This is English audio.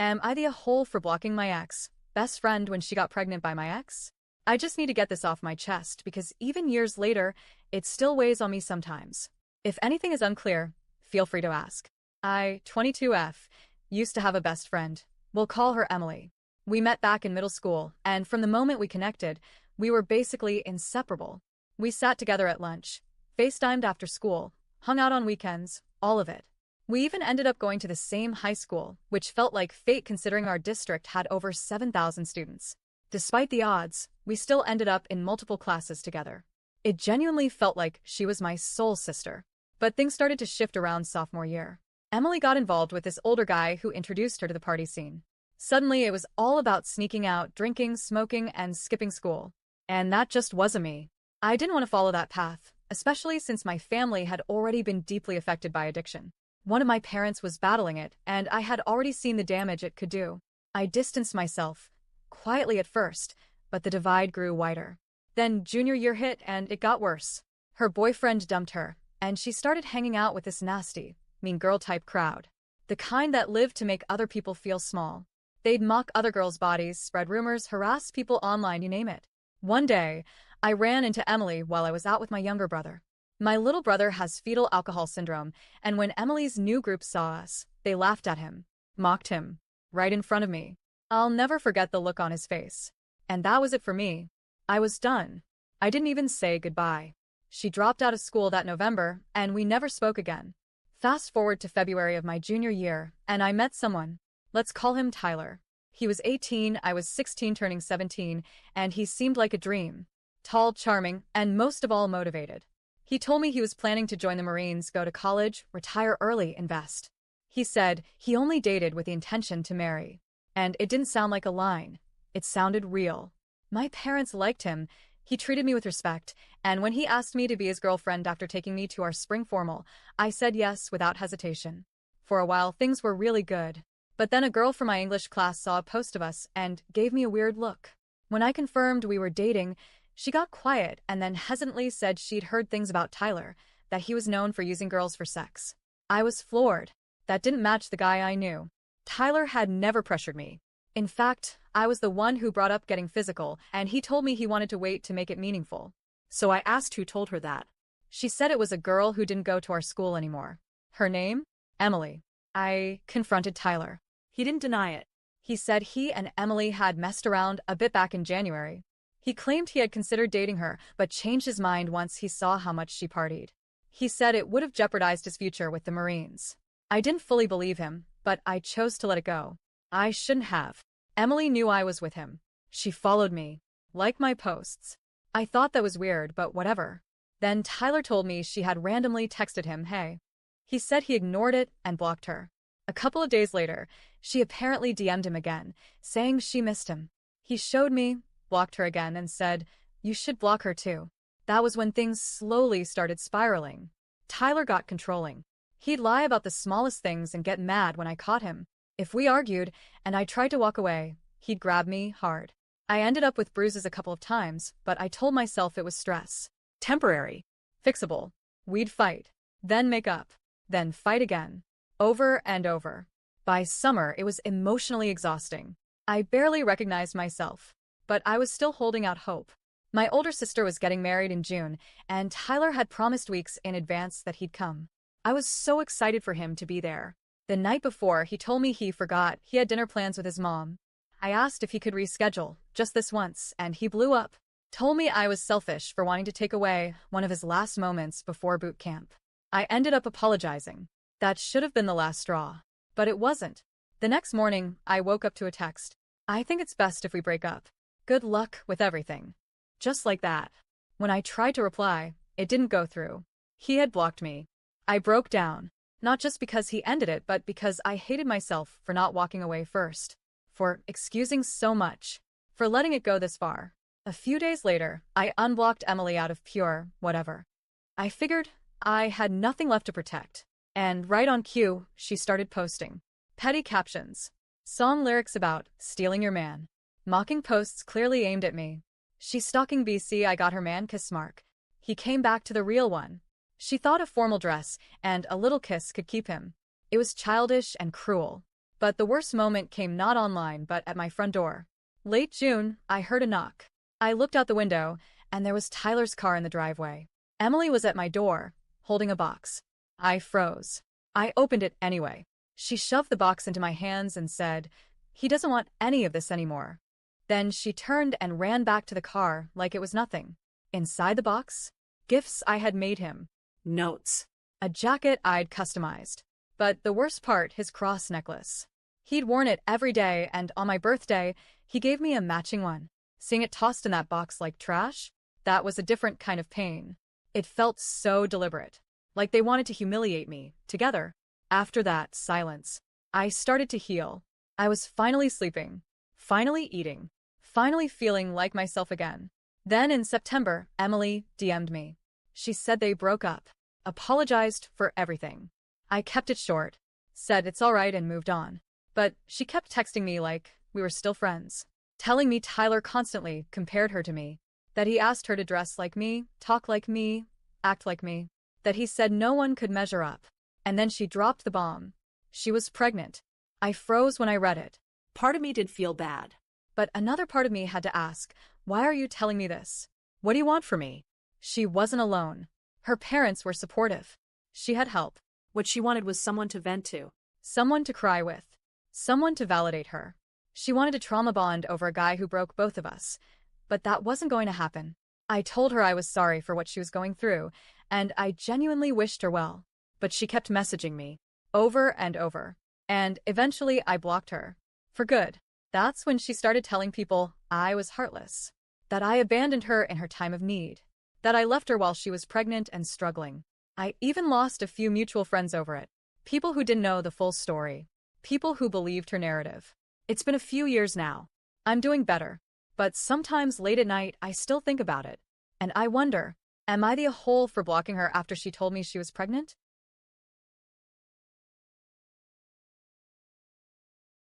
Am I the a-hole for blocking my ex best friend when she got pregnant by my ex? I just need to get this off my chest because even years later, it still weighs on me sometimes. If anything is unclear, feel free to ask. I, 22F, used to have a best friend. We'll call her Emily. We met back in middle school, and from the moment we connected, we were basically inseparable. We sat together at lunch, FaceTimed after school, hung out on weekends, all of it. We even ended up going to the same high school, which felt like fate considering our district had over 7,000 students. Despite the odds, we still ended up in multiple classes together. It genuinely felt like she was my soul sister. But things started to shift around sophomore year. Emily got involved with this older guy who introduced her to the party scene. Suddenly, it was all about sneaking out, drinking, smoking, and skipping school. And that just wasn't me. I didn't want to follow that path, especially since my family had already been deeply affected by addiction. One of my parents was battling it, and I had already seen the damage it could do. I distanced myself, quietly at first, but the divide grew wider. Then junior year hit, and it got worse. Her boyfriend dumped her, and she started hanging out with this nasty, mean girl-type crowd. The kind that lived to make other people feel small. They'd mock other girls' bodies, spread rumors, harass people online, you name it. One day, I ran into Emily while I was out with my younger brother. My little brother has fetal alcohol syndrome, and when Emily's new group saw us, they laughed at him, mocked him, right in front of me. I'll never forget the look on his face. And that was it for me. I was done. I didn't even say goodbye. She dropped out of school that November, and we never spoke again. Fast forward to February of my junior year, and I met someone. Let's call him Tyler. He was 18, I was 16 turning 17, and he seemed like a dream. Tall, charming, and most of all motivated. He told me he was planning to join the Marines, go to college, retire early, invest. He said he only dated with the intention to marry. And it didn't sound like a line. It sounded real. My parents liked him. He treated me with respect, and when he asked me to be his girlfriend after taking me to our spring formal, I said yes without hesitation. For a while, things were really good. But then a girl from my English class saw a post of us and gave me a weird look. When I confirmed we were dating, she got quiet and then hesitantly said she'd heard things about Tyler, that he was known for using girls for sex. I was floored. That didn't match the guy I knew. Tyler had never pressured me. In fact, I was the one who brought up getting physical, and he told me he wanted to wait to make it meaningful. So I asked who told her that. She said it was a girl who didn't go to our school anymore. Her name? Emily. I confronted Tyler. He didn't deny it. He said he and Emily had messed around a bit back in January. He claimed he had considered dating her, but changed his mind once he saw how much she partied. He said it would have jeopardized his future with the Marines. I didn't fully believe him, but I chose to let it go. I shouldn't have. Emily knew I was with him. She followed me, liked my posts. I thought that was weird, but whatever. Then Tyler told me she had randomly texted him, hey. He said he ignored it and blocked her. A couple of days later, she apparently DM'd him again, saying she missed him. He showed me, blocked her again, and said, you should block her too. That was when things slowly started spiraling. Tyler got controlling. He'd lie about the smallest things and get mad when I caught him. If we argued, and I tried to walk away, he'd grab me hard. I ended up with bruises a couple of times, but I told myself it was stress. Temporary. Fixable. We'd fight. Then make up. Then fight again. Over and over. By summer, it was emotionally exhausting. I barely recognized myself. But I was still holding out hope. My older sister was getting married in June, and Tyler had promised weeks in advance that he'd come. I was so excited for him to be there. The night before, he told me he forgot he had dinner plans with his mom. I asked if he could reschedule, just this once, and he blew up. Told me I was selfish for wanting to take away one of his last moments before boot camp. I ended up apologizing. That should have been the last straw. But it wasn't. The next morning, I woke up to a text. I think it's best if we break up. Good luck with everything. Just like that. When I tried to reply, it didn't go through. He had blocked me. I broke down. Not just because he ended it, but because I hated myself for not walking away first. For excusing so much. For letting it go this far. A few days later, I unblocked Emily out of pure whatever. I figured I had nothing left to protect. And right on cue, she started posting petty captions. Song lyrics about stealing your man. Mocking posts clearly aimed at me. She's stalking BC. I got her man kiss mark. He came back to the real one. She thought a formal dress and a little kiss could keep him. It was childish and cruel. But the worst moment came not online but at my front door. Late June, I heard a knock. I looked out the window, and there was Tyler's car in the driveway. Emily was at my door, holding a box. I froze. I opened it anyway. She shoved the box into my hands and said, "He doesn't want any of this anymore." Then she turned and ran back to the car like it was nothing. Inside the box, gifts I had made him. Notes. A jacket I'd customized. But the worst part, his cross necklace. He'd worn it every day, and on my birthday, he gave me a matching one. Seeing it tossed in that box like trash, that was a different kind of pain. It felt so deliberate. Like they wanted to humiliate me, together. After that, silence. I started to heal. I was finally sleeping. Finally eating. Finally feeling like myself again. Then in September, Emily DM'd me. She said they broke up. Apologized for everything. I kept it short. Said it's alright and moved on. But she kept texting me like we were still friends. Telling me Tyler constantly compared her to me. That he asked her to dress like me, talk like me, act like me. That he said no one could measure up. And then she dropped the bomb. She was pregnant. I froze when I read it. Part of me did feel bad. But another part of me had to ask, why are you telling me this? What do you want from me? She wasn't alone. Her parents were supportive. She had help. What she wanted was someone to vent to. Someone to cry with. Someone to validate her. She wanted a trauma bond over a guy who broke both of us. But that wasn't going to happen. I told her I was sorry for what she was going through, and I genuinely wished her well. But she kept messaging me. Over and over. And eventually I blocked her. For good. That's when she started telling people I was heartless. That I abandoned her in her time of need. That I left her while she was pregnant and struggling. I even lost a few mutual friends over it. People who didn't know the full story. People who believed her narrative. It's been a few years now. I'm doing better. But sometimes late at night I still think about it. And I wonder, am I the a-hole for blocking her after she told me she was pregnant?